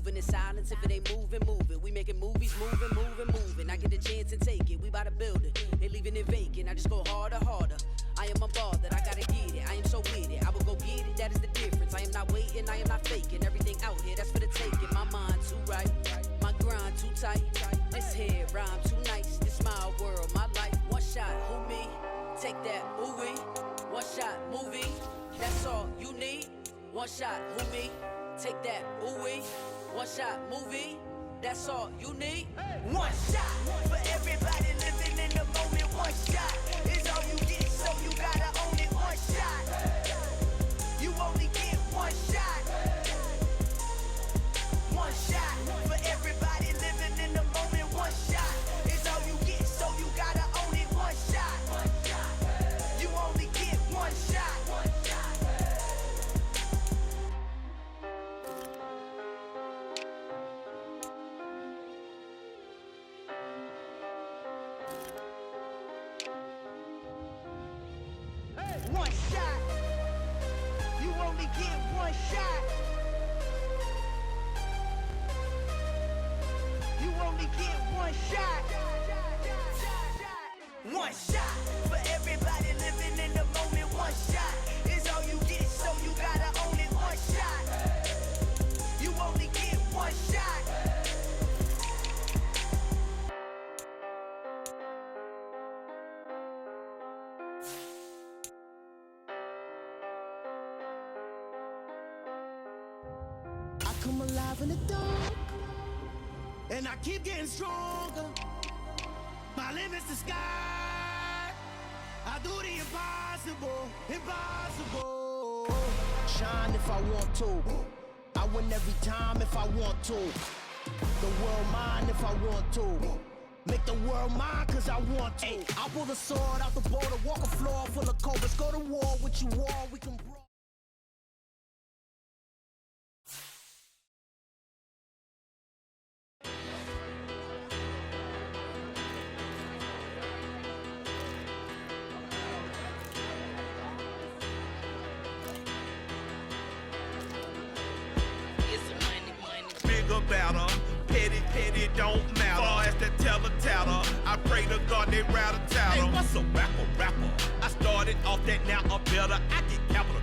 moving in silence. If it ain't moving, move it. We making movies, moving. I get a chance and take it. We bout to build it. They leaving it vacant. I just go harder. I am unbothered. I gotta get it. I am so with it. I will go get it. That is the difference. I am not waiting. I am not faking. Everything out here, that's for the taking. My mind too right. My grind too tight. This head rhyme too nice. This my world, my life. One shot, who me? Take that, ooh-wee. One shot, movie. That's all you need. One shot, who me? Take that, ooh-wee. One shot, movie. That's all you need. One shot for everybody living in the moment. One shot is all you get, so you gotta own it. One shot. You only get one shot. One shot for everybody living in the moment. One shot is all you get, so you gotta own it. One shot. You only get one shot. One shot. You only get one shot. You only get one shot. One shot for everybody living in the moment. One shot is all you get, so you gotta own it. One shot. You only get one shot. Come alive in the dark, and I keep getting stronger. My limit's the sky. I do the impossible. Shine if I want to. I win every time if I want to. The world mine if I want to. Make the world mine cause I want to. I pull the sword out the border, walk a floor full of cobras. Go to war with you all, we can brawl. Battle. Petty don't matter. Far as the teller, I pray to God they rattle tattle. Hey, what's a rapper? I started off that, now I'm better. I get capital.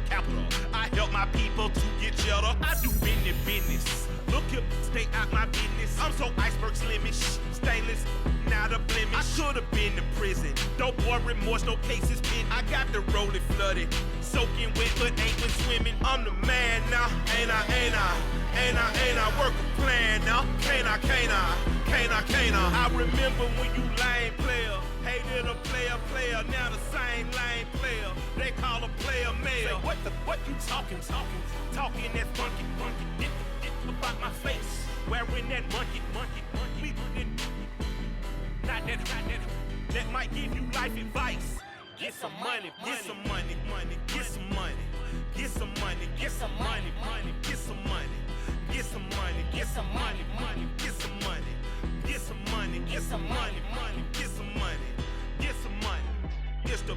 I help my people to get cheddar. I do business. Look here, stay out my business. I'm so iceberg slimish, stainless, not a blemish. I should've been to prison. Don't boy remorse, no cases pinned. I got the rolling flooded, soaking wet, but ain't been swimming. I'm the man now, ain't I? Work a plan now, can't I? I remember when you lame player, hated a player, now the same lame player. They call a player mayor. Say, what you talking that funky, get about my face, wearing that monkey, not that, that might give you life advice. Get some money, get some money, get some money, get some money, get some money, get some money. Get some money, get some money, get some money, get some money, get some money, get some money, get some money. It's the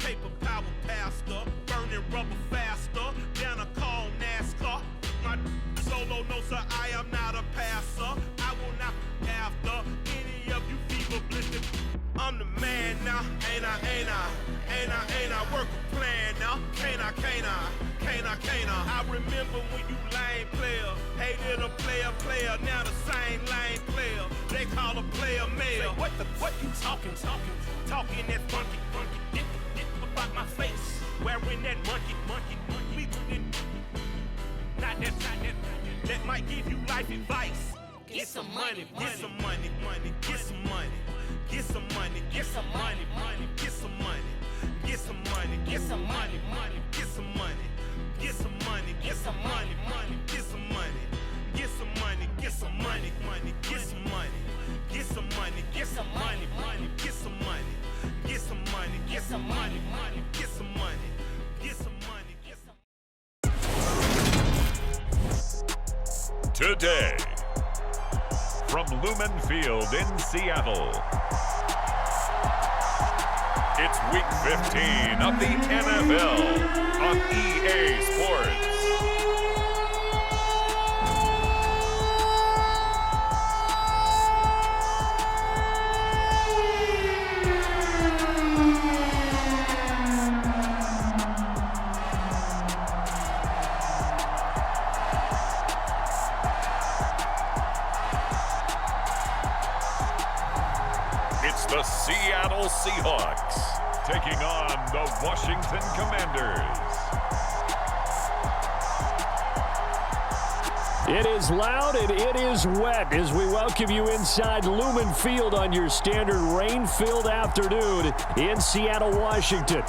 paper power pastor, burning rubber faster, down a call NASCAR. My solo knows that I am not a passer. I will not be after any of you fever blistered. I'm the man now, ain't I? Work a plan now, can't I? I remember when you lame player, hated a player, now the same lame player. They call a player mayor. Say, what you talking that funky, get about my face, wearing that monkey, not that, that might give you life advice. Get some money, get some money, get some money. Get some money, get some money, get some money, get some money, get some money, get some money, get some money, get some money, get some money, get some money, get some money, get some money, get some money, get some money, get some money, get some money, get some money, get some money, get some money, get some. Today, from Lumen Field in Seattle, it's Week 15 of the NFL on EA Sports. Seahawks taking on the Washington Commanders. It is loud and it is wet as we welcome you inside Lumen Field on your standard rain-filled afternoon in Seattle, Washington.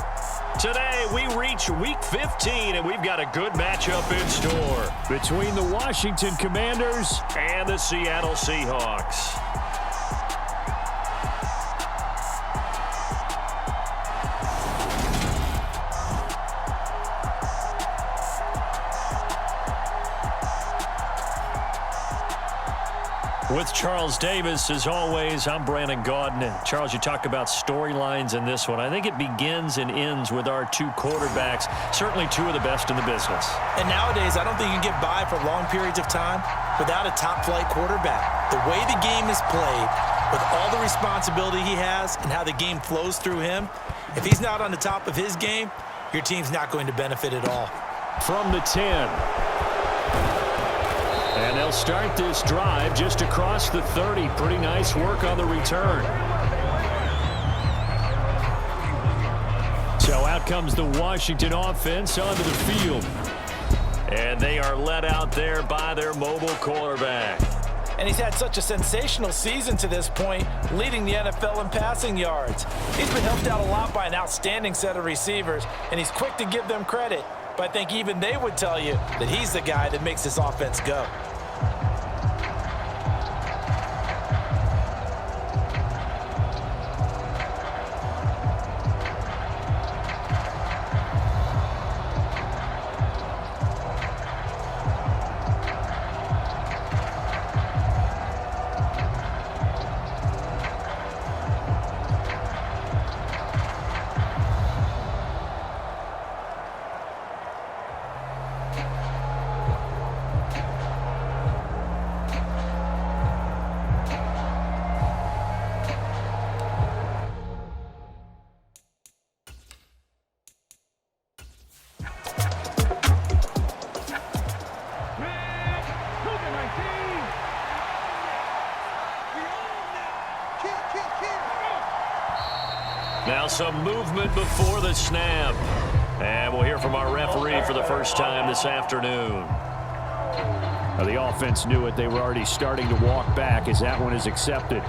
Today, we reach Week 15, and we've got a good matchup in store between the Washington Commanders and the Seattle Seahawks. With Charles Davis, as always, I'm Brandon Gaudin. And Charles, you talk about storylines in this one. I think it begins and ends with our two quarterbacks, certainly two of the best in the business. And nowadays, I don't think you can get by for long periods of time without a top-flight quarterback. The way the game is played, with all the responsibility he has and how the game flows through him, if he's not on the top of his game, your team's not going to benefit at all. From the 10. And they'll start this drive just across the 30. Pretty nice work on the return. So out comes the Washington offense onto the field. And they are led out there by their mobile quarterback. And he's had such a sensational season to this point, leading the NFL in passing yards. He's been helped out a lot by an outstanding set of receivers, and he's quick to give them credit. But I think even they would tell you that he's the guy that makes this offense go. Now some movement before the snap. And we'll hear from our referee for the first time this afternoon. Now the offense knew it. They were already starting to walk back as that one is accepted.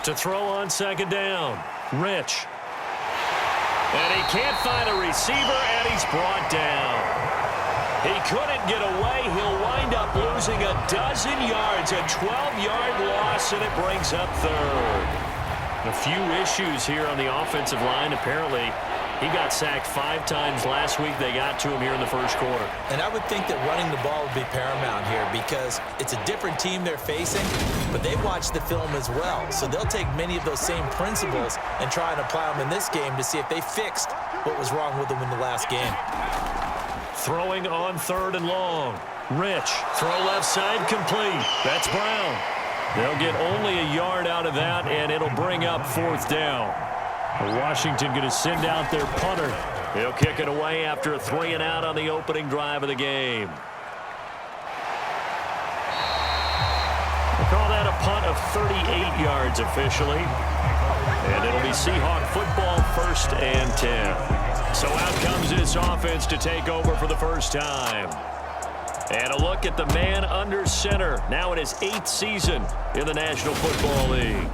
To throw on second down, Rich. And he can't find a receiver, and he's brought down. He couldn't get away. He'll wind up losing a dozen yards, a 12-yard loss, and it brings up third. A few issues here on the offensive line. Apparently, he got sacked 5 times last week. They got to him here in the first quarter. And I would think that running the ball would be paramount here because it's a different team they're facing, but they watch the film as well. So they'll take many of those same principles and try and apply them in this game to see if they fixed what was wrong with them in the last game. Throwing on third and long. Rich. Throw left side complete. That's Brown. They'll get only a yard out of that, and it'll bring up fourth down. Washington going to send out their punter. He'll kick it away after a 3-and-out on the opening drive of the game. We'll call that a punt of 38 yards officially. And it'll be Seahawk football, 1st and 10. So out comes this offense to take over for the first time. And a look at the man under center, now in his 8th season in the National Football League.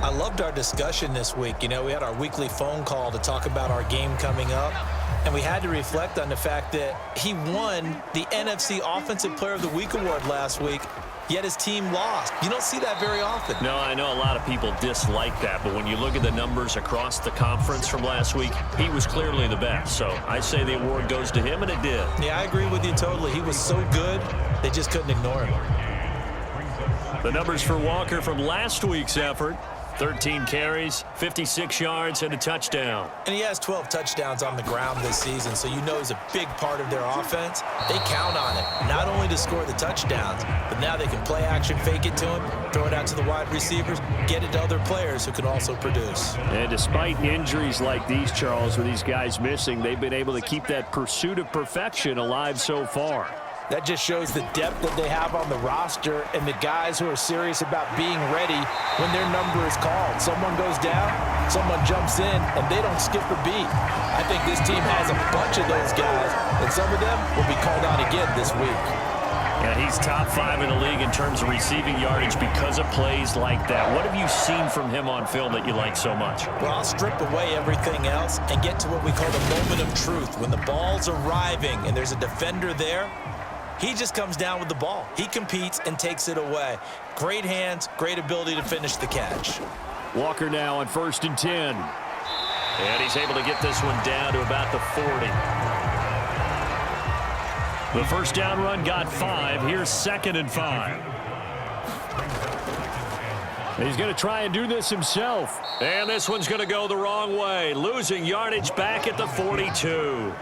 I loved our discussion this week. You know, we had our weekly phone call to talk about our game coming up, and we had to reflect on the fact that he won the NFC Offensive Player of the Week award last week, yet his team lost. You don't see that very often. No, I know a lot of people dislike that, but when you look at the numbers across the conference from last week, he was clearly the best. So I say the award goes to him, and it did. Yeah, I agree with you totally. He was so good, they just couldn't ignore him. The numbers for Walker from last week's effort: 13 carries, 56 yards, and a touchdown. And he has 12 touchdowns on the ground this season, so you know he's a big part of their offense. They count on it, not only to score the touchdowns, but now they can play action, fake it to him, throw it out to the wide receivers, get it to other players who can also produce. And despite injuries like these, Charles, with these guys missing, they've been able to keep that pursuit of perfection alive so far. That just shows the depth that they have on the roster and the guys who are serious about being ready when their number is called. Someone goes down, someone jumps in, and they don't skip a beat. I think this team has a bunch of those guys, and some of them will be called out again this week. Yeah, he's top 5 in the league in terms of receiving yardage because of plays like that. What have you seen from him on film that you like so much? Well, I'll strip away everything else and get to what we call the moment of truth. When the ball's arriving and there's a defender there, he just comes down with the ball. He competes and takes it away. Great hands, great ability to finish the catch. Walker now on 1st and 10. And he's able to get this one down to about the 40. The first down run got 5. Here's 2nd and 5. He's going to try and do this himself. And this one's going to go the wrong way. Losing yardage back at the 42.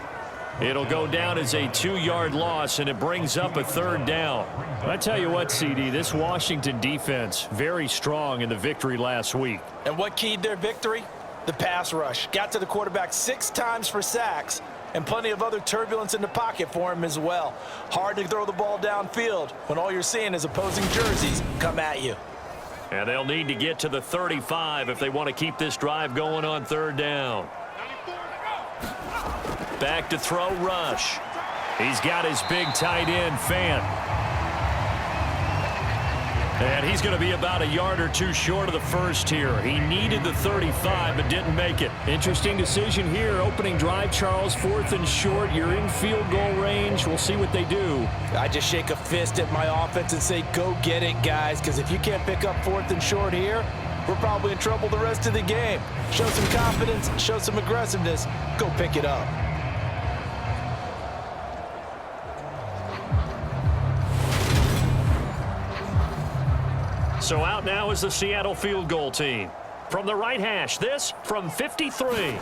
It'll go down as a 2-yard loss, and it brings up a 3rd down. I tell you what, CD, this Washington defense, very strong in the victory last week. And what keyed their victory? The pass rush. Got to the quarterback 6 times for sacks, and plenty of other turbulence in the pocket for him as well. Hard to throw the ball downfield when all you're seeing is opposing jerseys come at you. And they'll need to get to the 35 if they want to keep this drive going on 3rd down. Back to throw, Rush. He's got his big tight end, Fant. And he's going to be about a yard or 2 short of the first here. He needed the 35, but didn't make it. Interesting decision here. Opening drive, Charles, 4th and short. You're in field goal range. We'll see what they do. I just shake a fist at my offense and say, go get it, guys, because if you can't pick up 4th and short here, we're probably in trouble the rest of the game. Show some confidence, show some aggressiveness, go pick it up. So out now is the Seattle field goal team. From the right hash, this from 53.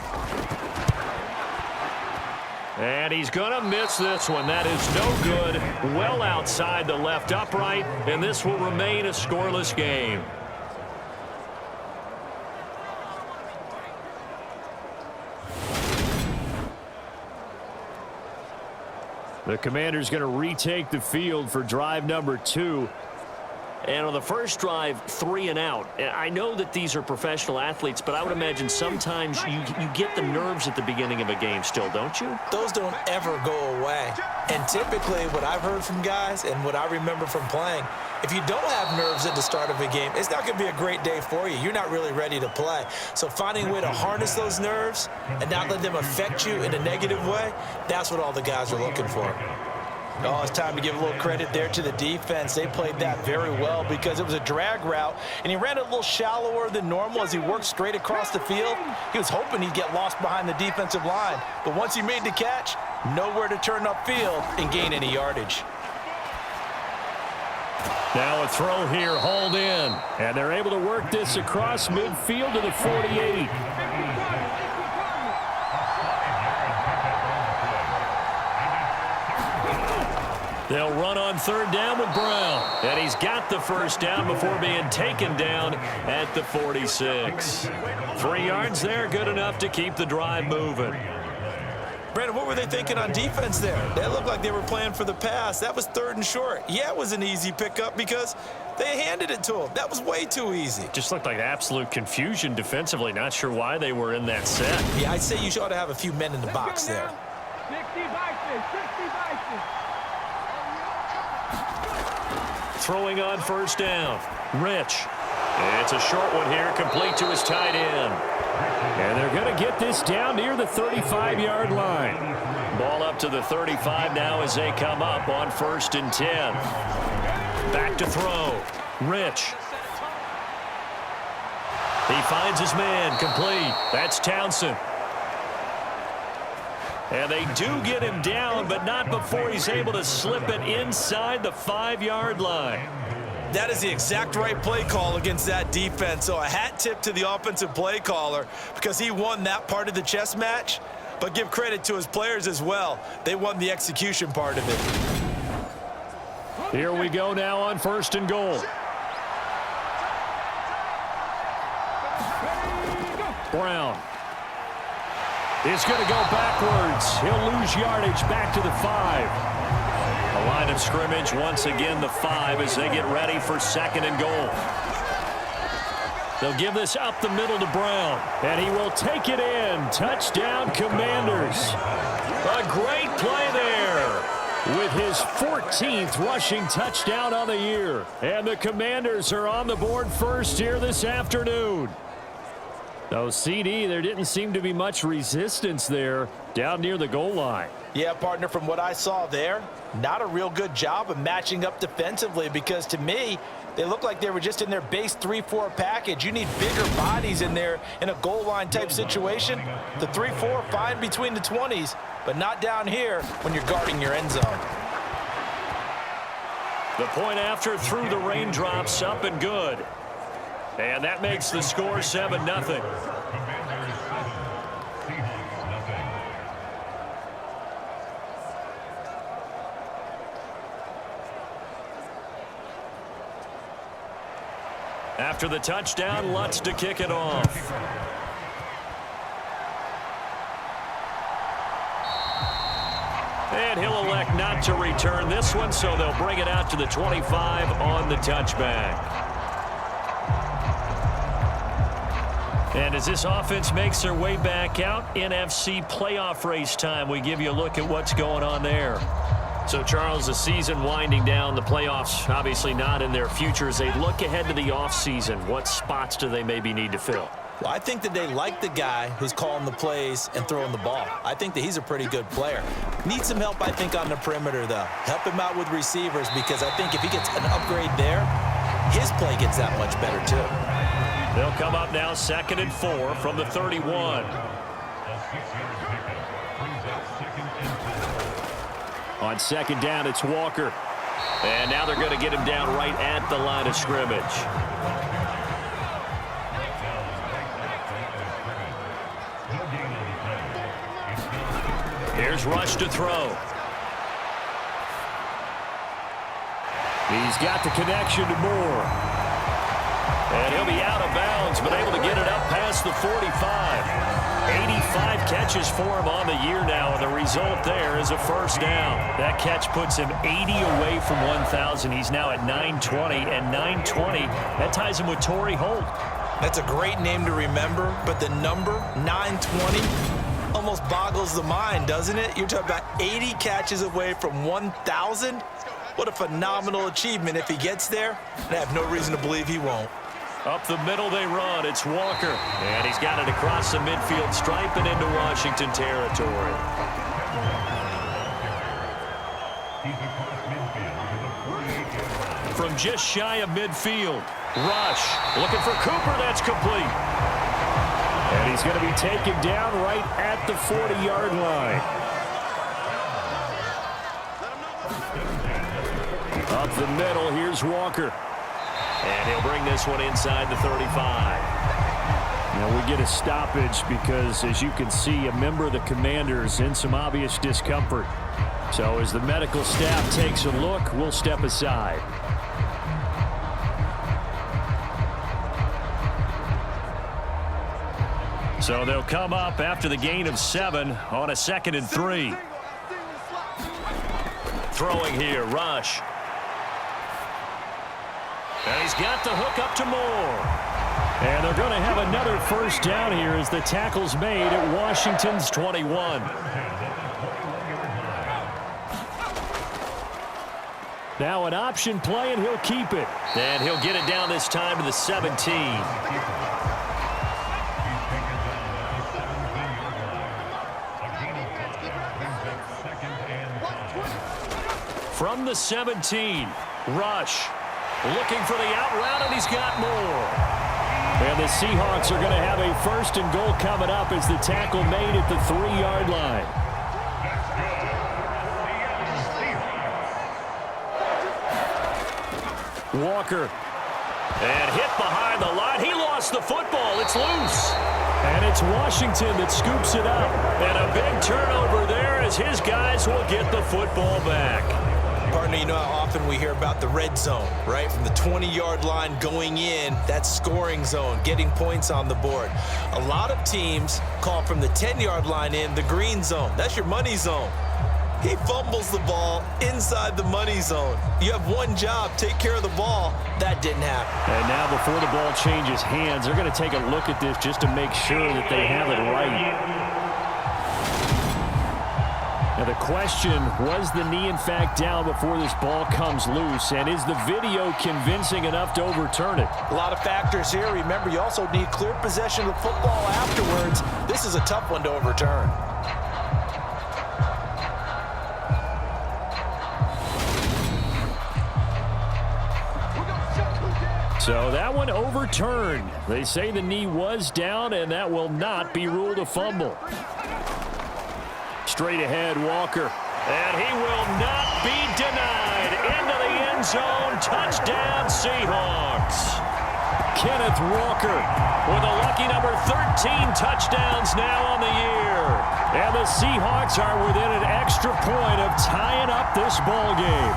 And he's going to miss this one. That is no good. Well outside the left upright, and this will remain a scoreless game. The Commander's going to retake the field for drive number 2. And on the first drive, 3 and out. And I know that these are professional athletes, but I would imagine sometimes you get the nerves at the beginning of a game still, don't you? Those don't ever go away. And typically what I've heard from guys and what I remember from playing, if you don't have nerves at the start of a game, it's not going to be a great day for you. You're not really ready to play. So finding a way to harness those nerves and not let them affect you in a negative way, that's what all the guys are looking for. Oh, it's time to give a little credit there to the defense. They played that very well because it was a drag route, and he ran it a little shallower than normal as he worked straight across the field. He was hoping he'd get lost behind the defensive line, but once he made the catch, nowhere to turn upfield and gain any yardage. Now a throw here, hauled in, and they're able to work this across midfield to the 48. They'll run on 3rd down with Brown. And he's got the first down before being taken down at the 46. 3 yards there, good enough to keep the drive moving. Brandon, what were they thinking on defense there? They looked like they were playing for the pass. That was 3rd and short. Yeah, it was an easy pickup because they handed it to him. That was way too easy. Just looked like absolute confusion defensively. Not sure why they were in that set. Yeah, I'd say you ought to have a few men in the box there. 60 boxes, 60 boxes. Throwing on 1st down. Rich. It's a short one here, complete to his tight end. And they're going to get this down near the 35-yard line. Ball up to the 35 now as they come up on 1st and 10. Back to throw. Rich. He finds his man, complete. That's Townsend. And they do get him down, but not before he's able to slip it inside the 5-yard line. That is the exact right play call against that defense. So a hat tip to the offensive play caller because he won that part of the chess match. But give credit to his players as well. They won the execution part of it. Here we go now on 1st and goal. Brown is going to go backwards. He'll lose yardage back to the 5. A Line of scrimmage, once again, the 5 as they get ready for 2nd and goal. They'll give this up the middle to Brown, and he will take it in. Touchdown, Commanders. A great play there with his 14th rushing touchdown on the year. And the Commanders are on the board first here this afternoon. So, CD, there didn't seem to be much resistance there down near the goal line. Yeah, partner, from what I saw there, not a real good job of matching up defensively because, to me, they look like they were just in their base 3-4 package. You need bigger bodies in there in a goal line type situation. The 3-4, fine between the 20s, but not down here when you're guarding your end zone. The point after through the raindrops, up and good. And that makes the score 7-0. After the touchdown, Lutz to kick it off. And he'll elect not to return this one, so they'll bring it out to the 25 on the touchback. And as this offense makes their way back out, NFC playoff race time, we give you a look at what's going on there. So, Charles, the season winding down, the playoffs obviously not in their future. As they look ahead to the offseason, what spots do they maybe need to fill? Well, I think that they like the guy who's calling the plays and throwing the ball. I think that he's a pretty good player. Needs some help, I think, on the perimeter, though. Help him out with receivers because I think if he gets an upgrade there, his play gets that much better, too. They'll come up now 2nd and 4 from the 31. On 2nd down, it's Walker. And now they're going to get him down right at the line of scrimmage. Here's Rush to throw. He's got the connection to Moore. And he'll be out of bounds, but able to get it up past the 45. 85 catches for him on the year now, and the result there is a first down. That catch puts him 80 away from 1,000. He's now at 920, and 920, that ties him with Torrey Holt. That's a great name to remember, but the number, 920, almost boggles the mind, doesn't it? You're talking about 80 catches away from 1,000? What a phenomenal achievement if he gets there, and I have no reason to believe he won't. Up the middle they run. It's Walker. And he's got it across the midfield stripe and into Washington territory. From just shy of midfield, Rush looking for Cooper. That's complete. And he's going to be taken down right at the 40-yard line. Up the middle, here's Walker. And he'll bring this one inside the 35. Now we get a stoppage because, as you can see, a member of the Commanders in some obvious discomfort. So as the medical staff takes a look, we'll step aside. So they'll come up after the gain of 7 on a 2nd and 3. Throwing here, Rush. And he's got the hook up to Moore. And they're going to have another first down here as the tackle's made at Washington's 21. Now an option play, and he'll keep it. And he'll get it down this time to the 17. From the 17, Rush. Looking for the out route, and he's got more. And the Seahawks are going to have a 1st and goal coming up as the tackle made at the 3-yard line. Walker. And hit behind the line. He lost the football. It's loose. And it's Washington that scoops it up. And a big turnover there as his guys will get the football back. Partner, you know how often we hear about the red zone, right? From the 20-yard line going in, that's scoring zone, getting points on the board. A lot of teams call from the 10-yard line in the green zone. That's your money zone. He fumbles the ball inside the money zone. You have one job, take care of the ball. That didn't happen. And now before the ball changes hands, they're going to take a look at this just to make sure that they have it right. Now the question, was the knee in fact down before this ball comes loose? And is the video convincing enough to overturn it? A lot of factors here. Remember, you also need clear possession of the football afterwards. This is a tough one to overturn. So that one overturned. They say the knee was down, and that will not be ruled a fumble. Straight ahead, Walker. And he will not be denied. Into the end zone. Touchdown, Seahawks. Kenneth Walker with a lucky number 13 touchdowns now on the year. And the Seahawks are within an extra point of tying up this ball game.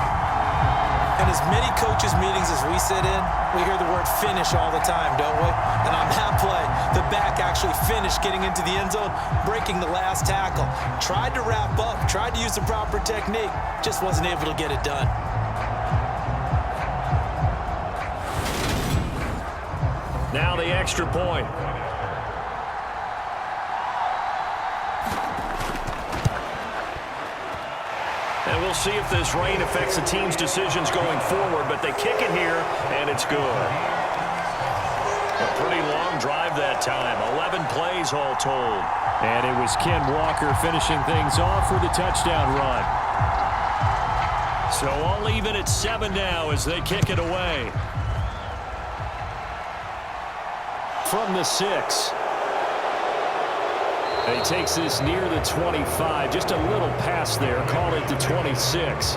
And as many coaches' meetings as we sit in, we hear the word finish all the time, don't we? And on that play, the back actually finished getting into the end zone, breaking the last tackle. Tried to wrap up, tried to use the proper technique, just wasn't able to get it done. Now the extra point. And we'll see if this rain affects the team's decisions going forward, but they kick it here, and it's good. A pretty long drive that time, 11 plays all told. And it was Ken Walker finishing things off with a touchdown run. So all even at 7 now as they kick it away. From the 6. He takes this near the 25, just a little past there, call it the 26.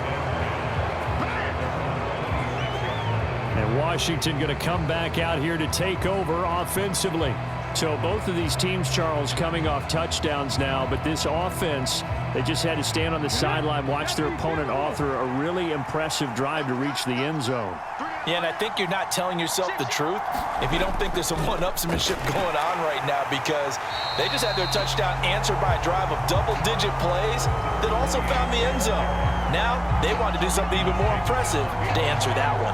And Washington going to come back out here to take over offensively. So both of these teams, Charles, coming off touchdowns now, but this offense, they just had to stand on the sideline, watch their opponent author a really impressive drive to reach the end zone. Yeah, and I think you're not telling yourself the truth if you don't think there's some one-upsmanship going on right now, because they just had their touchdown answered by a drive of double-digit plays that also found the end zone. Now they want to do something even more impressive to answer that one.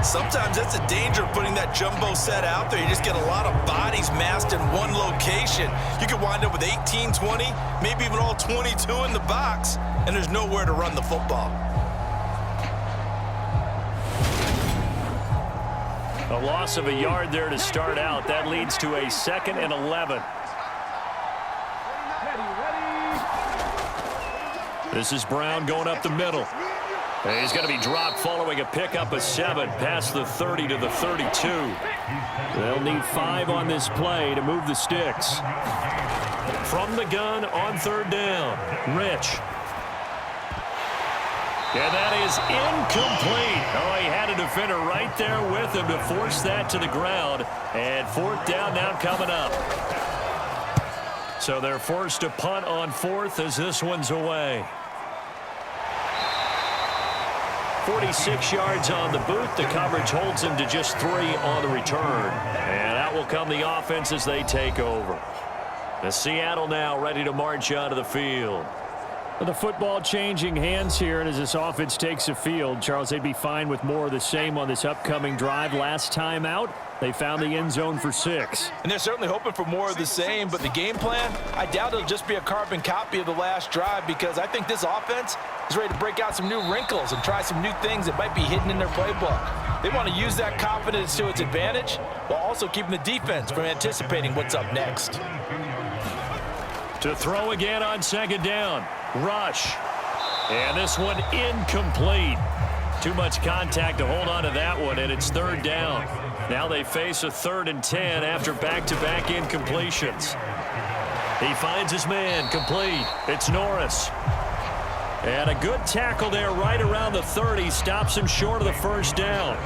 Sometimes that's the danger of putting that jumbo set out there. You just get a lot of bodies massed in one location. You could wind up with 18, 20, maybe even all 22 in the box, and there's nowhere to run the football. A loss of a yard there to start out. That leads to a 2nd and 11. This is Brown going up the middle. And he's going to be dropped following a pickup of 7 past the 30 to the 32. They'll need 5 on this play to move the sticks. From the gun on 3rd down, Rich. And that is incomplete. Oh, he had a defender right there with him to force that to the ground. And 4th down now coming up. So they're forced to punt on 4th as this one's away. 46 yards on the boot. The coverage holds him to just 3 on the return. And out will come the offense as they take over. The Seattle now ready to march out of the field. The football changing hands here, and as this offense takes the field, Charles, they'd be fine with more of the same on this upcoming drive. Last time out, they found the end zone for 6. And they're certainly hoping for more of the same, but the game plan, I doubt it'll just be a carbon copy of the last drive, because I think this offense is ready to break out some new wrinkles and try some new things that might be hidden in their playbook. They want to use that confidence to its advantage while also keeping the defense from anticipating what's up next. To throw again on 2nd down. Rush. And this one incomplete. Too much contact to hold on to that one, and it's 3rd down. Now they face a 3rd and 10 after back-to-back incompletions. He finds his man, complete. It's Norris. And a good tackle there right around the 30. Stops him short of the 1st down.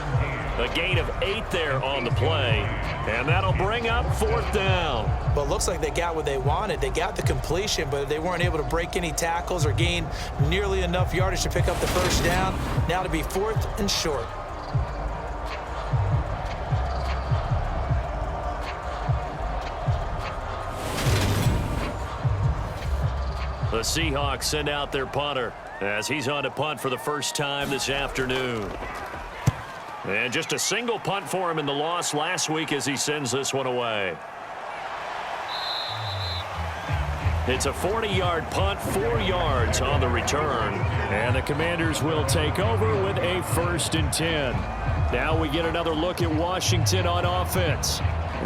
A gain of 8 there on the play. And that'll bring up 4th down. Well, it looks like they got what they wanted. They got the completion, but they weren't able to break any tackles or gain nearly enough yardage to pick up the 1st down. Now to be 4th and short. The Seahawks send out their punter as he's on to punt for the first time this afternoon. And just a single punt for him in the loss last week as he sends this one away. It's a 40-yard punt, 4 yards on the return. And the Commanders will take over with a 1st and 10. Now we get another look at Washington on offense.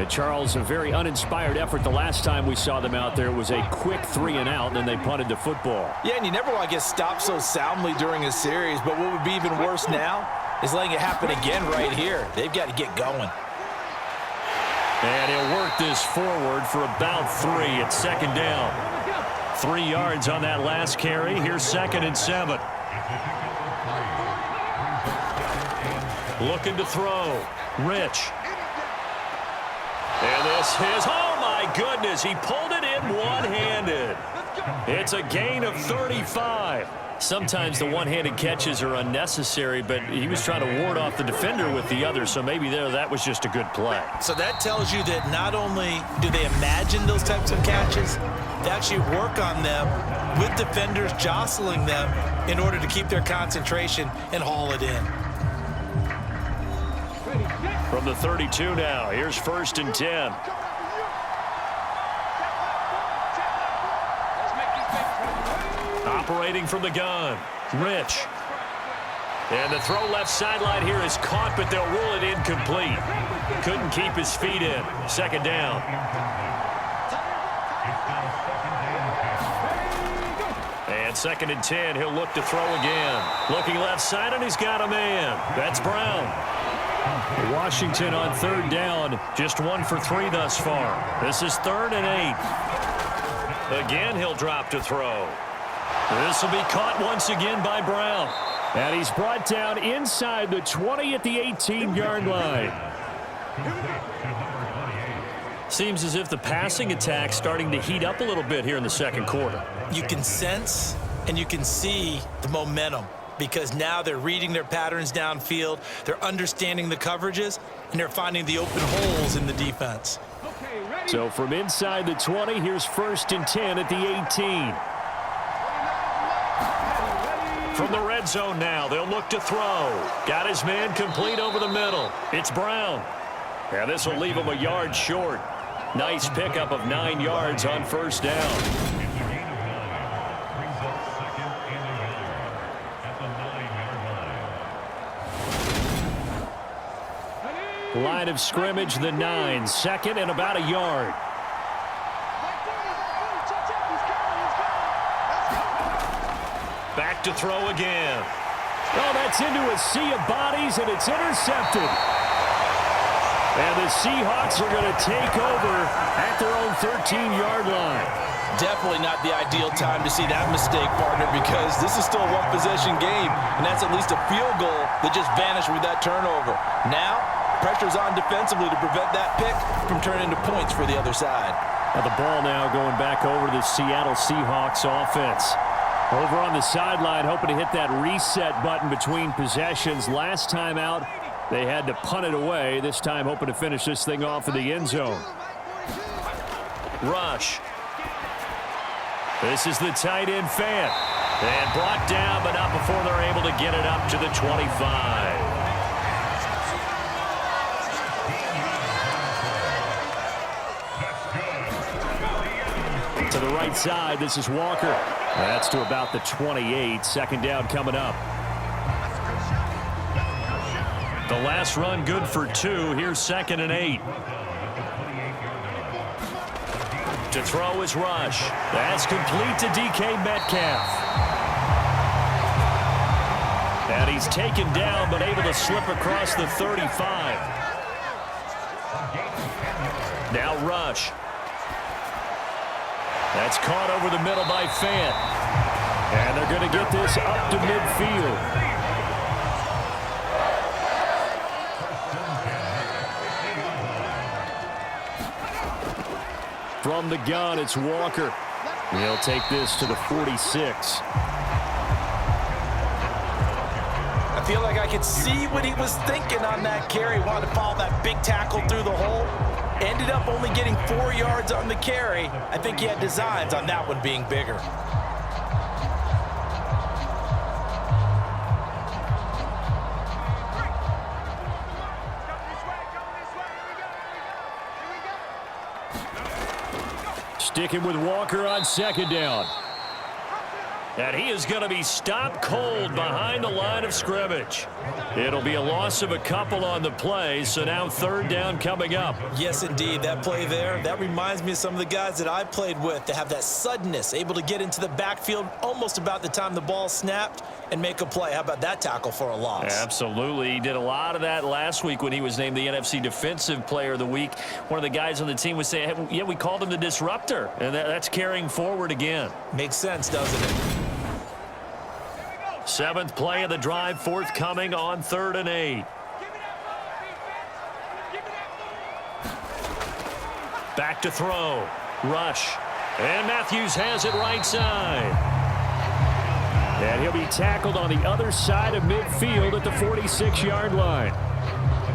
Charles, a very uninspired effort the last time we saw them out there. It was a quick 3 and out, and then they punted the football. Yeah, and you never want to get stopped so soundly during a series, but what would be even worse now is letting it happen again right here. They've got to get going. And he'll work this forward for about 3. It's 2nd down. 3 yards on that last carry. Here's 2nd and 7. Looking to throw. Rich. And this is, oh my goodness, he pulled it in one-handed. It's a gain of 35. Sometimes the one-handed catches are unnecessary, but he was trying to ward off the defender with the other, so maybe that was just a good play. So that tells you that not only do they imagine those types of catches, they actually work on them with defenders jostling them in order to keep their concentration and haul it in. From the 32 now, here's 1st and 10. Operating from the gun, Rich. And the throw left sideline here is caught, but they'll rule it incomplete. Couldn't keep his feet in. 2nd down. And 2nd and 10, he'll look to throw again. Looking left side, and he's got a man. That's Brown. Washington on 3rd down, just 1 for 3 thus far. This is 3rd and 8. Again, he'll drop to throw. This will be caught once again by Brown. And he's brought down inside the 20 at the 18-yard line. Seems as if the passing attack's starting to heat up a little bit here in the 2nd quarter. You can sense and you can see the momentum, because now they're reading their patterns downfield, they're understanding the coverages, and they're finding the open holes in the defense. So from inside the 20, here's 1st and 10 at the 18. From the red zone now, they'll look to throw. Got his man complete over the middle. It's Brown. And this will leave him a yard short. Nice pickup of 9 yards on 1st down. Line of scrimmage, the 9. 2nd and about a yard. Back to throw again. Oh, that's into a sea of bodies, and it's intercepted. And the Seahawks are going to take over at their own 13-yard line. Definitely not the ideal time to see that mistake, partner, because this is still a one-possession game, and that's at least a field goal that just vanished with that turnover. Now, pressure's on defensively to prevent that pick from turning into points for the other side. Now the ball now going back over to the Seattle Seahawks offense. Over on the sideline, hoping to hit that reset button between possessions. Last time out, they had to punt it away. This time, hoping to finish this thing off in the end zone. Rush. This is the tight end Fant. And brought down, but not before they're able to get it up to the 25. To the right side, this is Walker. That's to about the 28. 2nd down coming up. The last run good for 2. Here's 2nd and 8. To throw is Rush. That's complete to DK Metcalf. And he's taken down, but able to slip across the 35. Now Rush. That's caught over the middle by Fant. And they're going to get this up to midfield. From the gun, it's Walker. He'll take this to the 46. I feel like I could see what he was thinking on that carry. Wanted to follow that big tackle through the hole. Ended up only getting 4 yards on the carry. I think he had designs on that one being bigger. sticking with Walker on second down. And he is going to be stopped cold behind the line of scrimmage. It'll be a loss of a couple on the play, so now third down coming up. Yes, indeed. That play there, that reminds me of some of the guys that I played with that have that suddenness, able to get into the backfield almost about the time the ball snapped and make a play. How about that tackle for a loss? Absolutely. He did a lot of that last week when he was named the NFC Defensive Player of the Week. One of the guys on the team was saying, hey, yeah, we called him the disruptor, and that's carrying forward again. Makes sense, doesn't it? 7th play of the drive, forthcoming on 3rd and 8. Back to throw. Rush. And Matthews has it right side. And he'll be tackled on the other side of midfield at the 46-yard line.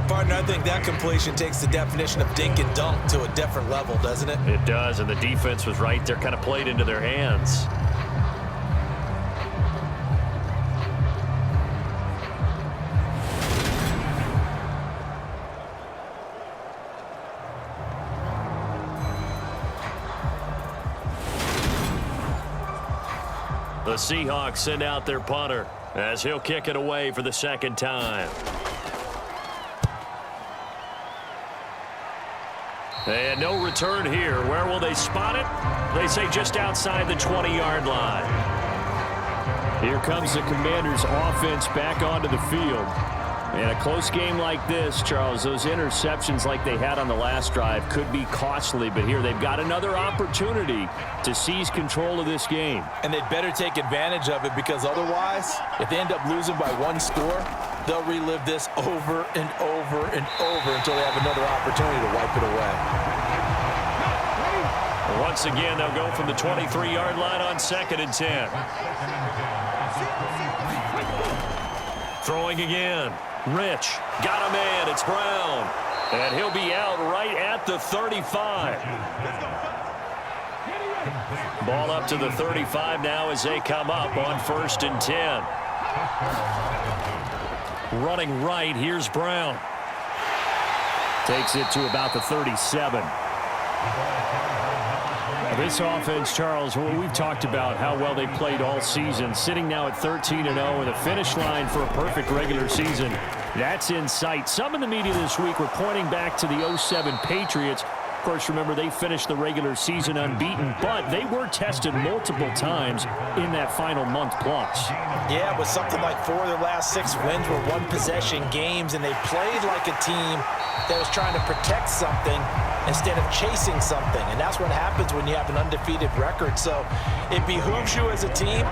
Partner, I think that completion takes the definition of dink and dunk to a different level, doesn't it? It does, and the defense was right there, kind of played into their hands. The Seahawks send out their punter as he'll kick it away for the second time. And no return here. Where will they spot it? They say just outside the 20-yard line. Here comes the Commanders' offense back onto the field. In a close game like this, Charles, those interceptions like they had on the last drive could be costly, but here they've got another opportunity to seize control of this game. And they'd better take advantage of it, because otherwise, if they end up losing by one score, they'll relive this over and over and over until they have another opportunity to wipe it away. Once again, they'll go from the 23-yard line on 2nd and 10. Throwing again. Rich. Got a man. It's Brown. And he'll be out right at the 35. Ball up to the 35 now as they come up on 1st and 10. Running right. Here's Brown. Takes it to about the 37. This offense, Charles, we've talked about how well they played all season, sitting now at 13-0 and a finish line for a perfect regular season. That's in sight. Some in the media this week were pointing back to the 07 Patriots. Of course, remember, they finished the regular season unbeaten, but they were tested multiple times in that final month plus. Yeah, it was something like 4 of their last 6 wins were one-possession games, and they played like a team that was trying to protect something instead of chasing something. And that's what happens when you have an undefeated record. So it behooves you as a team,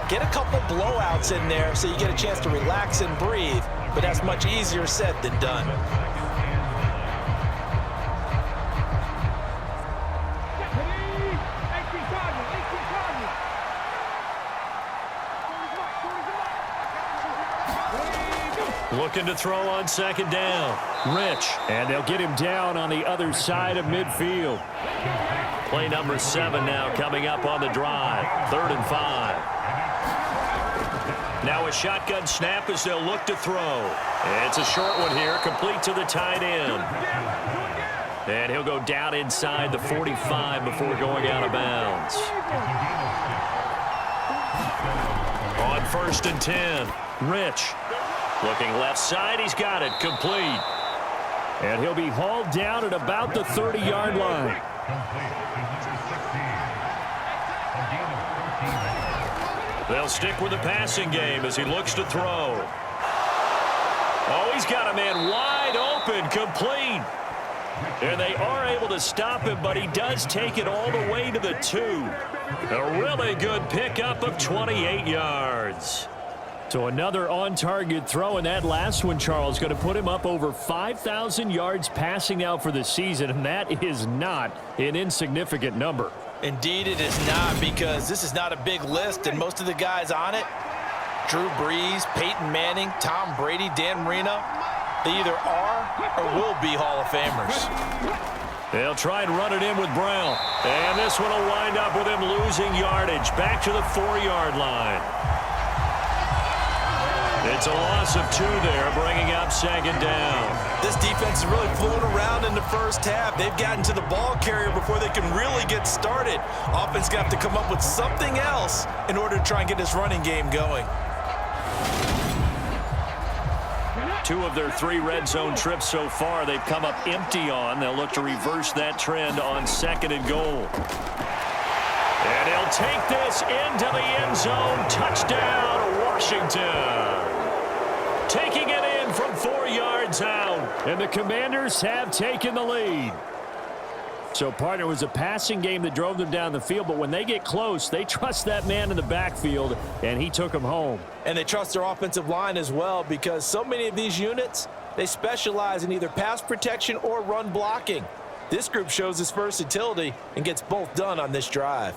get a couple blowouts in there so you get a chance to relax and breathe. But that's much easier said than done. Looking to throw on 2nd down. Rich. And they'll get him down on the other side of midfield. Play number 7 now coming up on the drive. 3rd and 5. Now a shotgun snap as they'll look to throw. It's a short one here, complete to the tight end. And he'll go down inside the 45 before going out of bounds. On 1st and 10, Rich. Looking left side, he's got it, complete. And he'll be hauled down at about the 30-yard line. They'll stick with the passing game as he looks to throw. Oh, he's got a man wide open, complete. And they are able to stop him, but he does take it all the way to the 2. A really good pickup of 28 yards. So another on-target throw, and that last one, Charles, going to put him up over 5,000 yards passing now for the season, and that is not an insignificant number. Indeed it is not, because this is not a big list, and most of the guys on it, Drew Brees, Peyton Manning, Tom Brady, Dan Marino, they either are or will be Hall of Famers. They'll try and run it in with Brown, and this one will wind up with him losing yardage back to the 4-yard line. It's a loss of 2 there, bringing up 2nd down. This defense is really floating around in the first half. They've gotten to the ball carrier before they can really get started. Offense going to have to come up with something else in order to try and get this running game going. 2 of their 3 red zone trips so far, they've come up empty on. They'll look to reverse that trend on 2nd and goal. And he'll take this into the end zone. Touchdown, Washington. Taking it in from 4 yards out. And the Commanders have taken the lead. So, partner, it was a passing game that drove them down the field, but when they get close, they trust that man in the backfield, and he took them home. And they trust their offensive line as well, because so many of these units, they specialize in either pass protection or run blocking. This group shows its versatility and gets both done on this drive.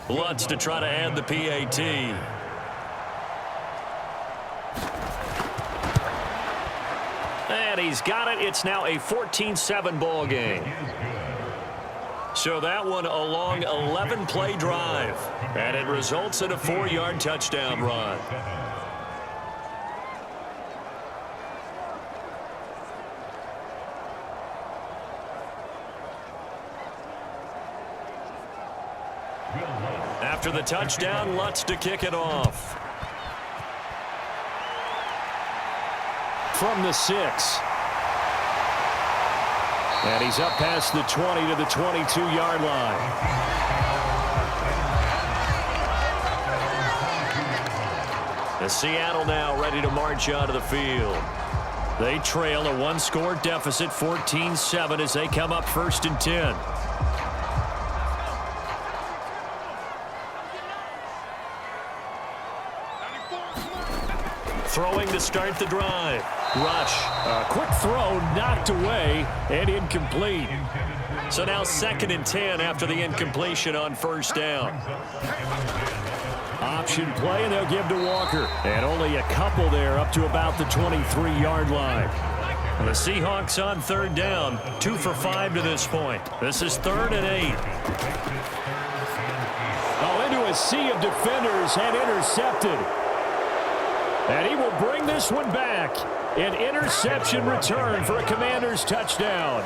Lutz to try to add the PAT. And he's got it. It's now a 14-7 ball game. So that one a long 11-play drive. And it results in a 4-yard touchdown run. After the touchdown, Lutz to kick it off. From the 6. And he's up past the 20 to the 22-yard line. And Seattle now ready to march out of the field. They trail a 1-score deficit, 14-7, as they come up 1st and 10. Throwing to start the drive. Rush. A quick throw knocked away and incomplete. So now 2nd and 10 after the incompletion on 1st down. Option play, and they'll give to Walker. And only a couple there up to about the 23-yard line. And the Seahawks on 3rd down. 2 for 5 to this point. This is 3rd and 8. Oh, into a sea of defenders and intercepted. And he will bring this one back. An interception return for a Commanders touchdown.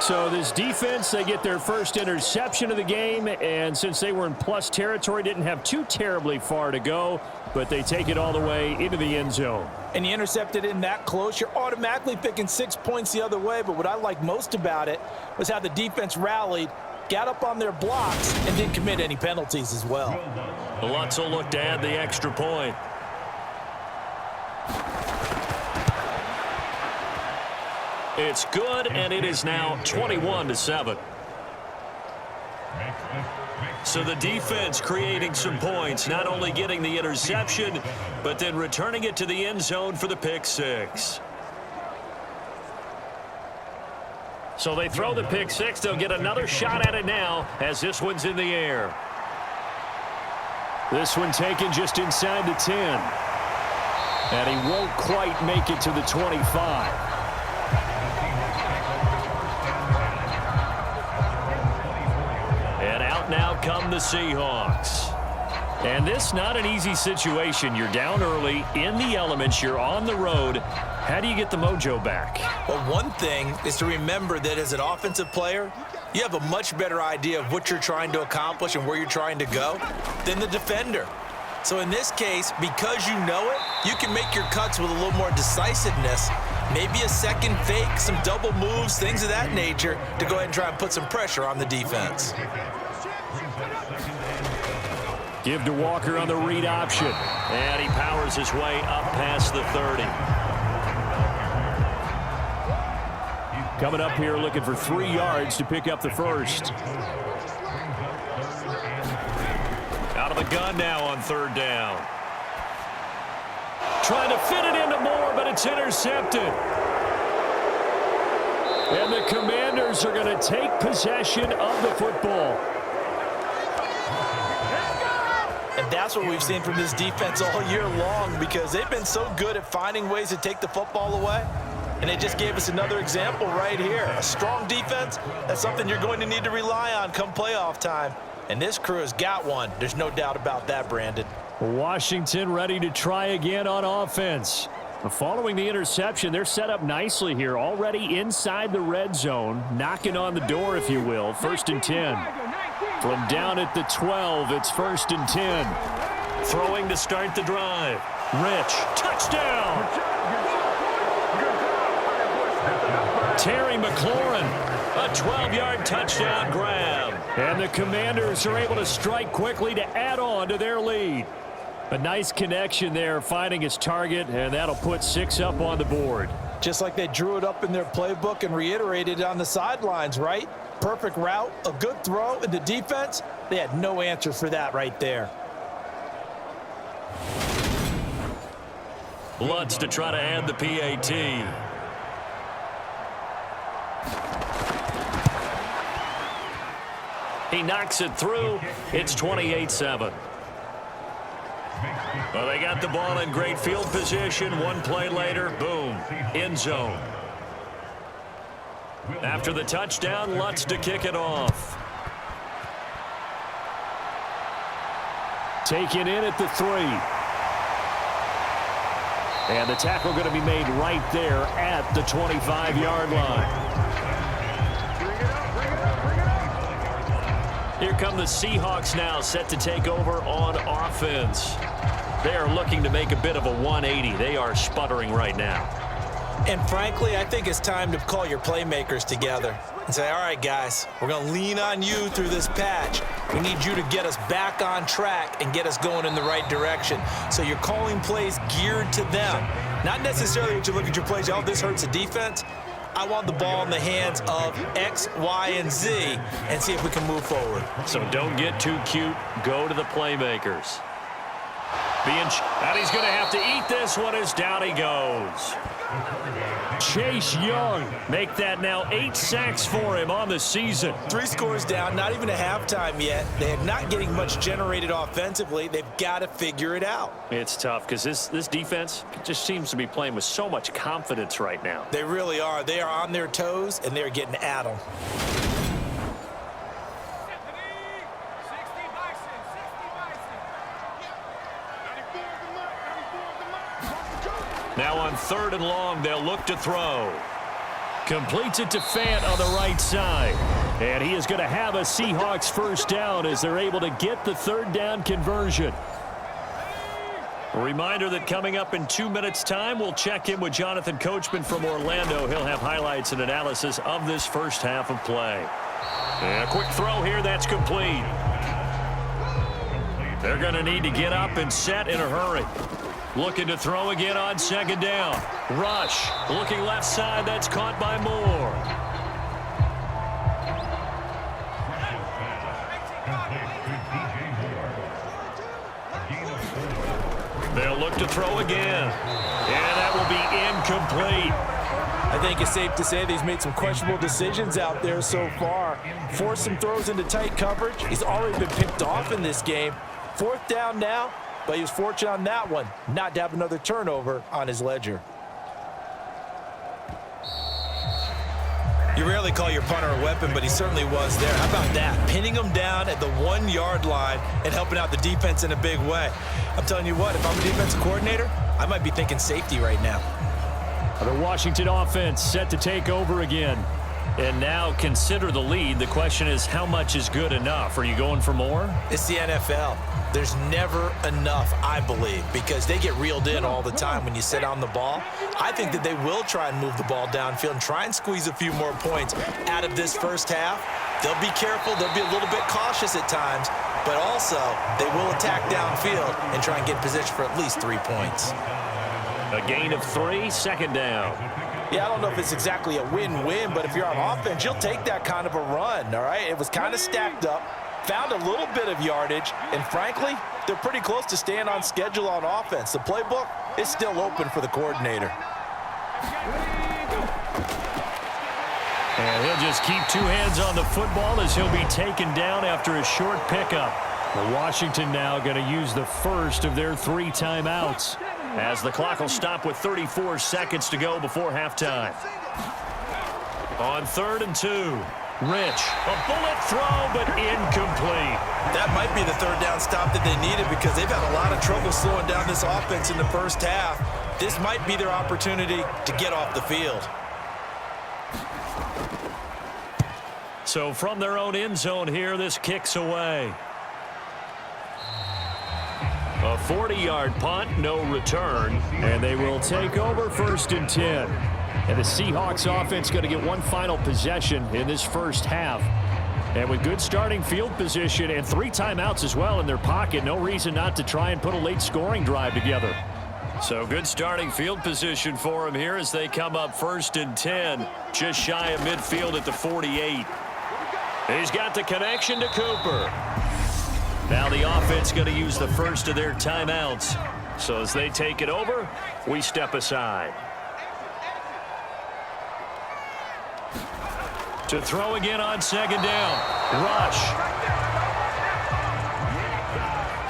So this defense, they get their first interception of the game, and since they were in plus territory, didn't have too terribly far to go, but they take it all the way into the end zone. And you intercepted in that close, you're automatically picking 6 points the other way, but what I liked most about it was how the defense rallied, got up on their blocks, and didn't commit any penalties as well. Lutz will look to add the extra point. It's good, and it is now 21-7. So the defense creating some points, not only getting the interception, but then returning it to the end zone for the pick 6. So they throw the pick 6. They'll get another shot at it now as this one's in the air. This one taken just inside the 10. And he won't quite make it to the 25. And out now come the Seahawks. And this not an easy situation. You're down early, in the elements, you're on the road. How do you get the mojo back? Well, one thing is to remember that as an offensive player, you have a much better idea of what you're trying to accomplish and where you're trying to go than the defender. So in this case, because you know it, you can make your cuts with a little more decisiveness, maybe a second fake, some double moves, things of that nature, to go ahead and try and put some pressure on the defense. Give to Walker on the read option. And he powers his way up past the 30. Coming up here looking for 3 yards to pick up the first. Out of the gun now on 3rd down. Trying to fit it into Moore, but it's intercepted. And the Commanders are going to take possession of the football. And that's what we've seen from this defense all year long, because they've been so good at finding ways to take the football away. And they just gave us another example right here. A strong defense, that's something you're going to need to rely on come playoff time. And this crew has got one. There's no doubt about that, Brandon. Washington ready to try again on offense. Following the interception, they're set up nicely here, already inside the red zone, knocking on the door, if you will. 1st and 10. From down at the 12, it's 1st and 10. Throwing to start the drive. Rich, touchdown! Terry McLaurin, a 12-yard touchdown grab. And the Commanders are able to strike quickly to add on to their lead. A nice connection there, finding his target, and that'll put 6 up on the board. Just like they drew it up in their playbook and reiterated it on the sidelines, right? Perfect route, a good throw, and the defense, they had no answer for that right there. Lutz to try to add the PAT. He knocks it through. It's 28-7. Well, they got the ball in great field position. One play later, boom, end zone. After the touchdown, Lutz to kick it off. Taken in at the 3. And the tackle going to be made right there at the 25-yard line. Here come the Seahawks now, set to take over on offense. They are looking to make a bit of a 180. They are sputtering right now. And frankly, I think it's time to call your playmakers together and say, all right, guys, we're going to lean on you through this patch. We need you to get us back on track and get us going in the right direction. So you're calling plays geared to them. Not necessarily that you look at your plays, oh, this hurts the defense. I want the ball in the hands of X, Y, and Z and see if we can move forward. So don't get too cute. Go to the playmakers. And he's going to have to eat this one as down he goes. Chase Young, make that now 8 sacks for him on the season. 3 scores down, not even a halftime yet. They're not getting much generated offensively. They've got to figure it out. It's tough because this defense just seems to be playing with so much confidence right now. They really are. They are on their toes, and they're getting at them. Now on 3rd and long, they'll look to throw. Completes it to Fant on the right side. And he is going to have a Seahawks first down as they're able to get the 3rd down conversion. A reminder that coming up in 2 minutes' time, we'll check in with Jonathan Coachman from Orlando. He'll have highlights and analysis of this first half of play. And a quick throw here, that's complete. They're going to need to get up and set in a hurry. Looking to throw again on 2nd down. Rush, looking left side, that's caught by Moore. They'll look to throw again. And that will be incomplete. I think it's safe to say that he's made some questionable decisions out there so far. Forced some throws into tight coverage. He's already been picked off in this game. 4th down now. But he was fortunate on that one, not to have another turnover on his ledger. You rarely call your punter a weapon, but he certainly was there. How about that? Pinning him down at the 1-yard line and helping out the defense in a big way. I'm telling you what, if I'm a defensive coordinator, I might be thinking safety right now. The Washington offense set to take over again. And now consider the lead. The question is, how much is good enough? Are you going for more? It's the NFL. There's never enough, I believe, because they get reeled in all the time when you sit on the ball. I think that they will try and move the ball downfield and try and squeeze a few more points out of this first half. They'll be careful. They'll be a little bit cautious at times, but also they will attack downfield and try and get position for at least 3 points. A gain of 3, 2nd down. Yeah, I don't know if it's exactly a win-win, but if you're on offense, you'll take that kind of a run, all right? It was kind of stacked up, found a little bit of yardage, and frankly, they're pretty close to staying on schedule on offense. The playbook is still open for the coordinator. And he'll just keep 2 hands on the football as he'll be taken down after a short pickup. Washington now going to use the first of their 3 timeouts, as the clock will stop with 34 seconds to go before halftime. On 3rd and 2. Rich, a bullet throw, but incomplete. That might be the third down stop that they needed because they've had a lot of trouble slowing down this offense in the first half. This might be their opportunity to get off the field. So from their own end zone here, this kicks away. A 40-yard punt, no return, and they will take over 1st and 10. And the Seahawks offense going to get one final possession in this first half. And with good starting field position and 3 timeouts as well in their pocket, no reason not to try and put a late scoring drive together. So good starting field position for them here as they come up 1st and 10, just shy of midfield at the 48. He's got the connection to Cooper. Now the offense going to use the first of their timeouts. So as they take it over, we step aside. To throw again on 2nd down. Rush.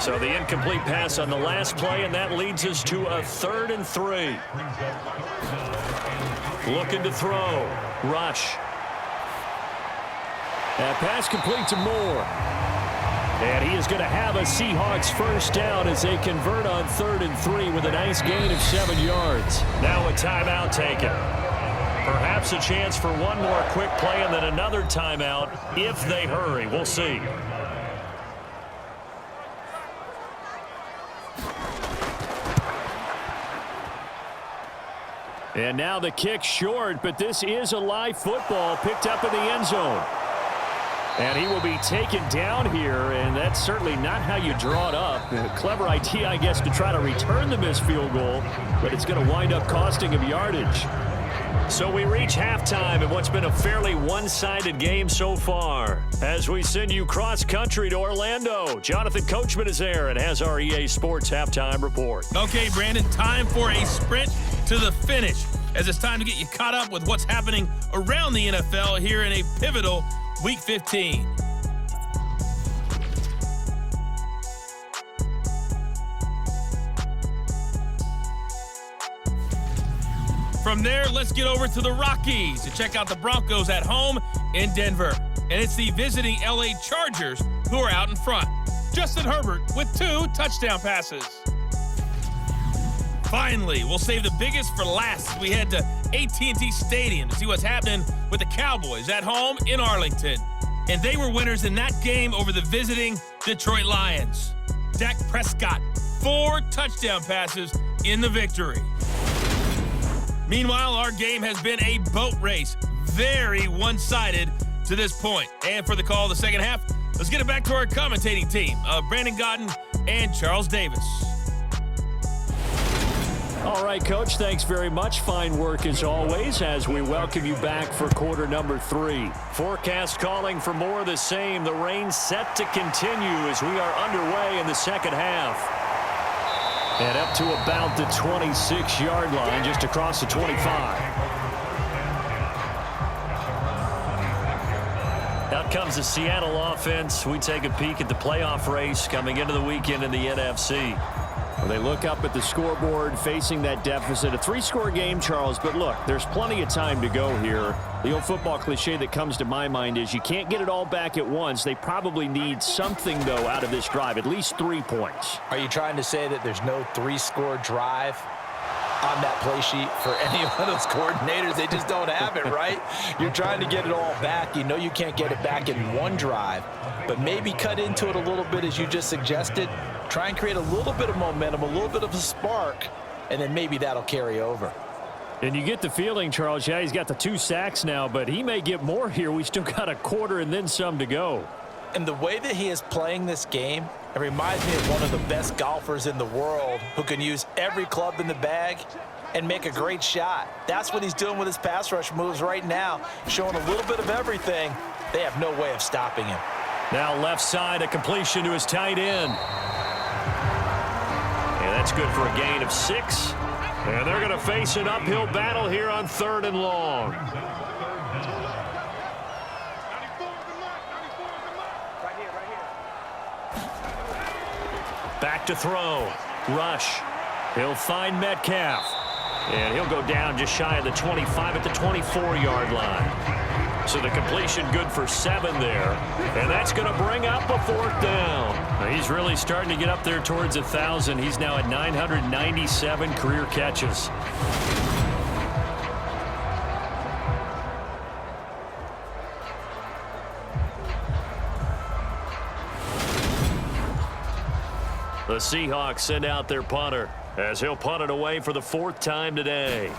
So the incomplete pass on the last play, and that leads us to a 3rd and 3. Looking to throw. Rush. That pass complete to Moore. And he is going to have a Seahawks first down as they convert on 3rd and 3 with a nice gain of 7 yards. Now a timeout taken. Perhaps a chance for one more quick play and then another timeout if they hurry. We'll see. And now the kick short, but this is a live football picked up in the end zone. And he will be taken down here, and that's certainly not how you draw it up. A clever idea, I guess, to try to return the missed field goal, but it's going to wind up costing him yardage. So we reach halftime in what's been a fairly one-sided game so far. As we send you cross-country to Orlando, Jonathan Coachman is there and has our EA Sports halftime report. Okay, Brandon, time for a sprint to the finish, as it's time to get you caught up with what's happening around the NFL here in a pivotal Week 15. From there, let's get over to the Rockies to check out the Broncos at home in Denver. And it's the visiting LA Chargers who are out in front. Justin Herbert with 2 touchdown passes. Finally, we'll save the biggest for last as we head to AT&T Stadium to see what's happening with the Cowboys at home in Arlington. And they were winners in that game over the visiting Detroit Lions. Dak Prescott, 4 touchdown passes in the victory. Meanwhile, our game has been a boat race, very one-sided to this point. And for the call of the second half, let's get it back to our commentating team of Brandon Godden and Charles Davis. All right, Coach, thanks very much. Fine work as always as we welcome you back for quarter number 3. Forecast calling for more of the same. The rain set to continue as we are underway in the second half. And up to about the 26-yard line, just across the 25. Out comes the Seattle offense. We take a peek at the playoff race coming into the weekend in the NFC. Well, they look up at the scoreboard facing that deficit. A 3-score game, Charles, but look, there's plenty of time to go here. The old football cliche that comes to my mind is you can't get it all back at once. They probably need something, though, out of this drive, at least 3 points. Are you trying to say that there's no 3-score drive on that play sheet for any of those coordinators? They just don't have it, right? You're trying to get it all back. You know you can't get it back in one drive, but maybe cut into it a little bit as you just suggested. Try and create a little bit of momentum, a little bit of a spark, and then maybe that'll carry over. And you get the feeling, Charles, yeah, he's got the 2 sacks now, but he may get more here. We still got a quarter and then some to go. And the way that he is playing this game, it reminds me of one of the best golfers in the world who can use every club in the bag and make a great shot. That's what he's doing with his pass rush moves right now, showing a little bit of everything. They have no way of stopping him. Now left side, a completion to his tight end. And that's good for a gain of 6. And they're going to face an uphill battle here on 3rd and long. Back to throw. Rush. He'll find Metcalf. And he'll go down just shy of the 25 at the 24-yard line. So the completion good for 7 there. And that's going to bring up a 4th down. Now, he's really starting to get up there towards 1,000. He's now at 997 career catches. The Seahawks send out their punter as he'll punt it away for the 4th time today.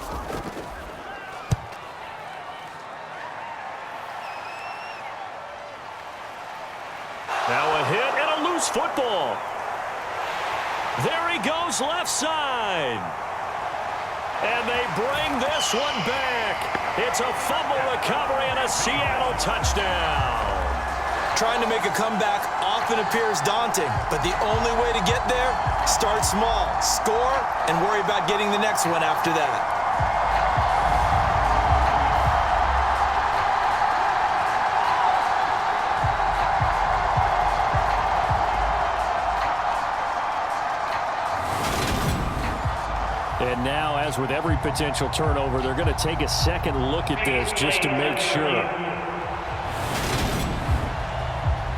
Now a hit and a loose football. There he goes left side. And they bring this one back. It's a fumble recovery and a Seattle touchdown. Trying to make a comeback often appears daunting, but the only way to get there, start small, score, and worry about getting the next one after that. And now, as with every potential turnover, they're going to take a second look at this just to make sure.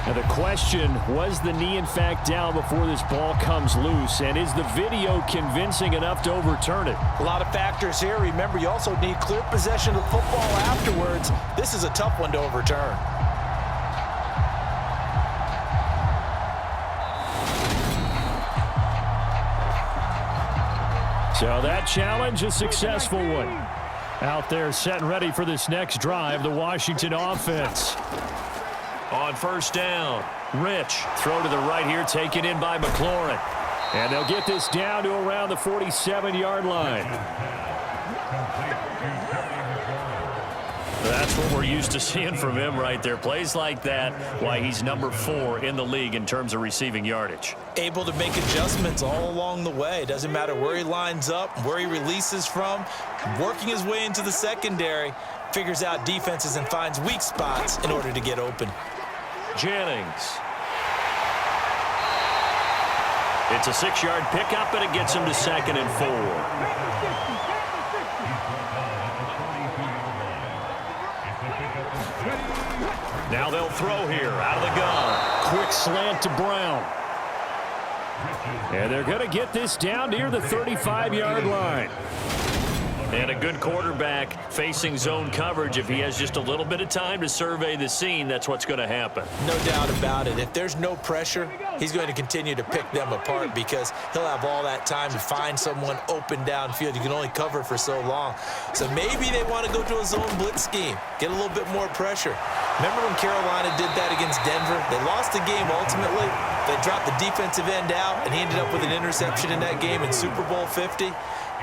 Now the question, was the knee in fact down before this ball comes loose? And is the video convincing enough to overturn it? A lot of factors here. Remember, you also need clear possession of the football afterwards. This is a tough one to overturn. So that challenge, a successful one. Out there set and ready for this next drive, the Washington offense. On 1st down, Rich. Throw to the right here, taken in by McLaurin. And they'll get this down to around the 47-yard line. That's what we're used to seeing from him right there. Plays like that, why he's number 4 in the league in terms of receiving yardage. Able to make adjustments all along the way. Doesn't matter where he lines up, where he releases from. Working his way into the secondary, figures out defenses and finds weak spots in order to get open. Jennings. It's a 6-yard pickup, and it gets him to 2nd and 4. Now they'll throw here out of the gun. Quick slant to Brown. And they're going to get this down near the 35-yard line. And a good quarterback facing zone coverage. If he has just a little bit of time to survey the scene, that's what's going to happen. No doubt about it. If there's no pressure, he's going to continue to pick them apart because he'll have all that time to find someone open downfield. You can only cover for so long. So maybe they want to go to a zone blitz scheme, get a little bit more pressure. Remember when Carolina did that against Denver? They lost the game ultimately. They dropped the defensive end out, and he ended up with an interception in that game in Super Bowl 50.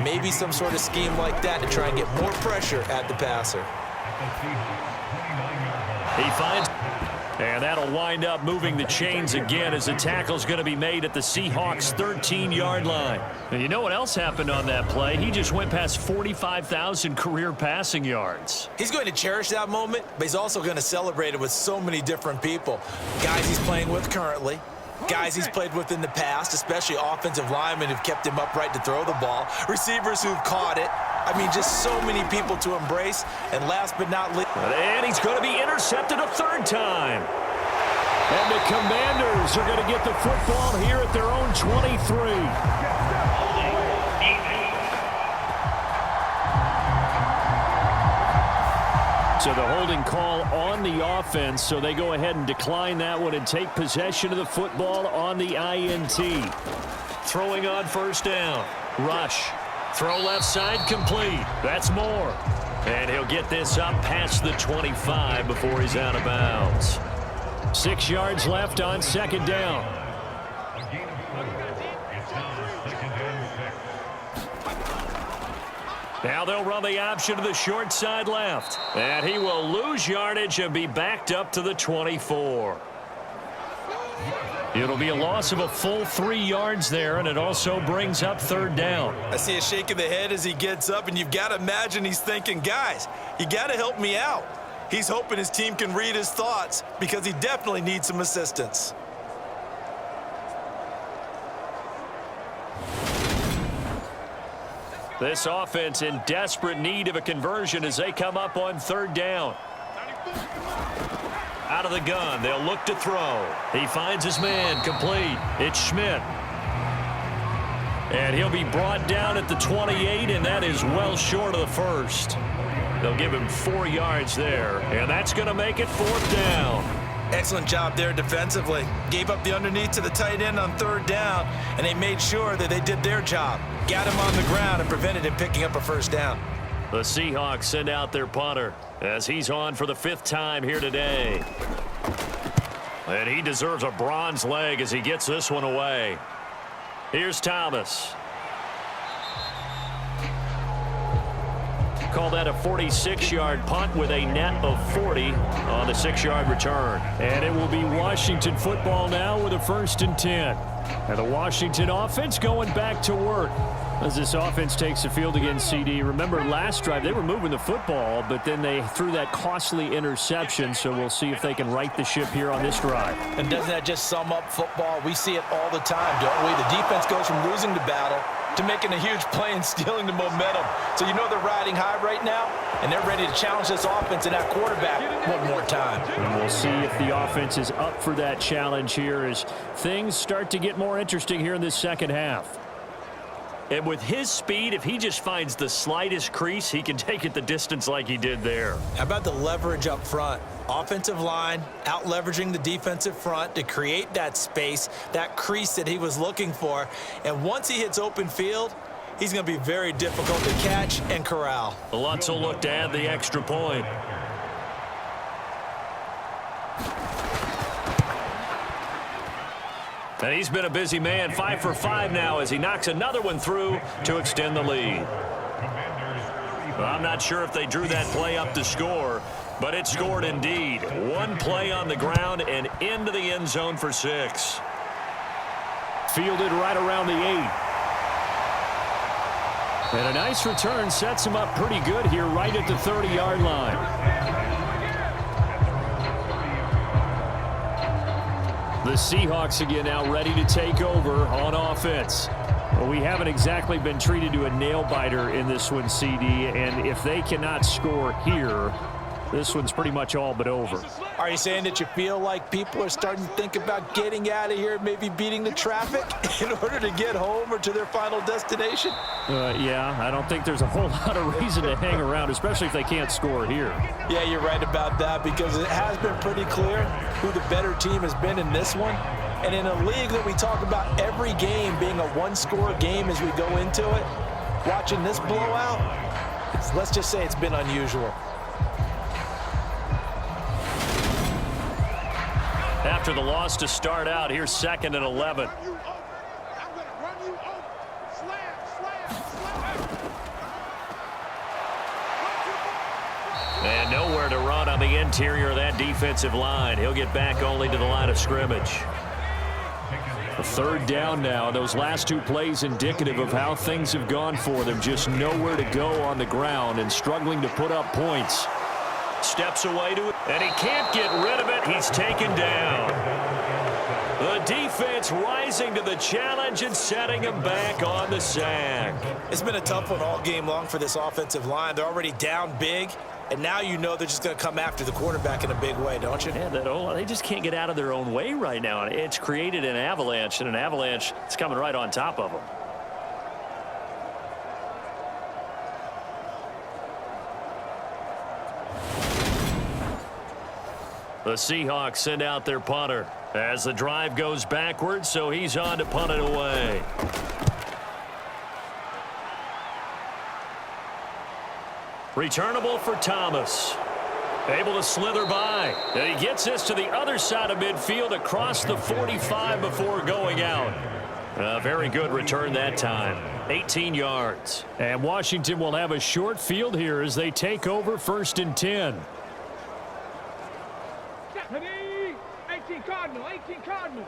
Maybe some sort of scheme like that to try and get more pressure at the passer. He finds, and that'll wind up moving the chains again as the tackle's going to be made at the Seahawks' 13-yard line. And you know what else happened on that play? He just went past 45,000 career passing yards. He's going to cherish that moment, but he's also going to celebrate it with so many different people. Guys he's playing with currently. Guys he's played with in the past, especially offensive linemen who've kept him upright to throw the ball. Receivers who've caught it. I mean, just so many people to embrace. And last but not least. And he's going to be intercepted a 3rd time. And the Commanders are going to get the football here at their own 23. So the holding call on the offense, so they go ahead and decline that one and take possession of the football on the INT. Throwing on 1st down. Rush. Throw left side complete. That's Moore. And he'll get this up past the 25 before he's out of bounds. 6 yards left on 2nd down. Now they'll run the option to the short side left. And he will lose yardage and be backed up to the 24. It'll be a loss of a full 3 yards there, and it also brings up 3rd down. I see a shake of the head as he gets up, and you've got to imagine he's thinking, guys, you got to help me out. He's hoping his team can read his thoughts because he definitely needs some assistance. This offense in desperate need of a conversion as they come up on 3rd down. Out of the gun, they'll look to throw. He finds his man, complete. It's Schmidt. And he'll be brought down at the 28, and that is well short of the first. They'll give him 4 yards there, and that's going to make it 4th down. Excellent job there defensively. Gave up the underneath to the tight end on 3rd down, and they made sure that they did their job. Got him on the ground and prevented him picking up a 1st down. The Seahawks send out their punter as he's on for the 5th time here today. And he deserves a bronze leg as he gets this one away. Here's Thomas. Call that a 46-yard punt with a net of 40 on the 6-yard return. And it will be Washington football now with a 1st and 10. And the Washington offense going back to work as this offense takes the field against CD. Remember last drive they were moving the football, but then they threw that costly interception, so we'll see if they can right the ship here on this drive. And doesn't that just sum up football? We see it all the time, don't we? The defense goes from losing the battle to making a huge play and stealing the momentum. So you know they're riding high right now, and they're ready to challenge this offense and that quarterback one more time. And we'll see if the offense is up for that challenge here as things start to get more interesting here in this second half. And with his speed, if he just finds the slightest crease, he can take it the distance like he did there. How about the leverage up front? Offensive line out leveraging the defensive front to create that space, that crease that he was looking for. And once he hits open field, he's going to be very difficult to catch and corral. Lutz will look to add the extra point. And he's been a busy man, 5 for 5 now as he knocks another one through to extend the lead. Well, I'm not sure if they drew that play up to score, but it scored indeed. 1 play on the ground and into the end zone for 6. Fielded right around the 8. And a nice return sets him up pretty good here right at the 30-yard line. The Seahawks again now ready to take over on offense. Well, we haven't exactly been treated to a nail-biter in this one, CD, and if they cannot score here, this one's pretty much all but over. Are you saying that you feel like people are starting to think about getting out of here, maybe beating the traffic in order to get home or to their final destination? Yeah, I don't think there's a whole lot of reason to hang around, especially if they can't score here. Yeah, you're right about that because it has been pretty clear who the better team has been in this one. And in a league that we talk about every game being a one-score game as we go into it, watching this blowout, let's just say it's been unusual. After the loss to start out, here's 2nd and 11. And nowhere to run on the interior of that defensive line. He'll get back only to the line of scrimmage. A 3rd down now. Those last 2 plays indicative of how things have gone for them. Just nowhere to go on the ground and struggling to put up points. Steps away to it, and he can't get rid of it. He's taken down. The defense rising to the challenge and setting him back on the sack. It's been a tough one all game long for this offensive line. They're already down big, and now you know they're just going to come after the quarterback in a big way, don't you? Yeah, they just can't get out of their own way right now. It's created an avalanche, and an avalanche is coming right on top of them. The Seahawks send out their punter as the drive goes backwards, so he's on to punt it away. Returnable for Thomas. Able to slither by. And he gets this to the other side of midfield across the 45 before going out. A very good return that time. 18 yards. And Washington will have a short field here as they take over 1st and 10. 18 Cardinal, 18 Cardinal.